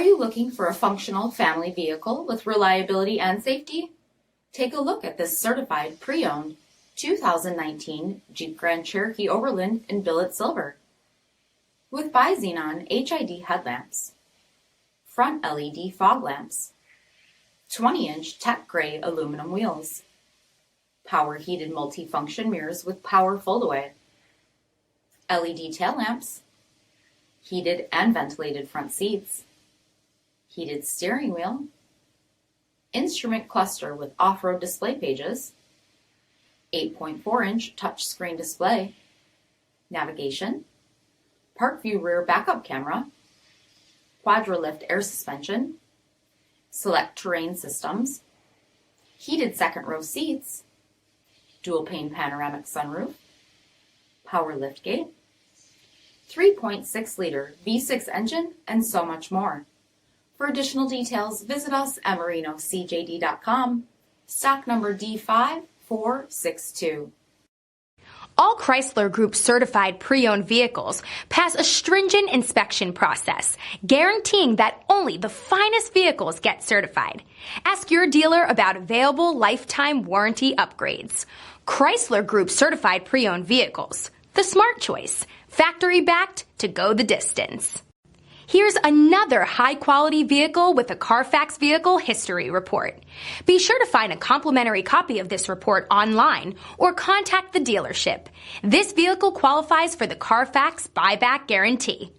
Are you looking for a functional family vehicle with reliability and safety? Take a look at this certified pre-owned 2019 Jeep Grand Cherokee Overland in billet silver. With BI-XENON HID headlamps, front LED fog lamps, 20-inch tech gray aluminum wheels, power heated multi-function mirrors with power fold-away, LED tail lamps, heated and ventilated front seats, heated steering wheel, instrument cluster with off-road display pages, 8.4-inch touchscreen display, navigation, park view rear backup camera, QUADRA-LIFT air suspension, SELEC-TERRAIN systems, heated second row seats, dual-pane panoramic sunroof, power liftgate, 3.6-liter V6 engine, and so much more. For additional details, visit us at marinocjd.com, stock number D5462. All Chrysler Group certified pre-owned vehicles pass a stringent inspection process, guaranteeing that only the finest vehicles get certified. Ask your dealer about available lifetime warranty upgrades. Chrysler Group certified pre-owned vehicles, the smart choice, factory backed to go the distance. Here's another high-quality vehicle with a CARFAX vehicle history report. Be sure to find a complimentary copy of this report online or contact the dealership. This vehicle qualifies for the CARFAX buyback guarantee.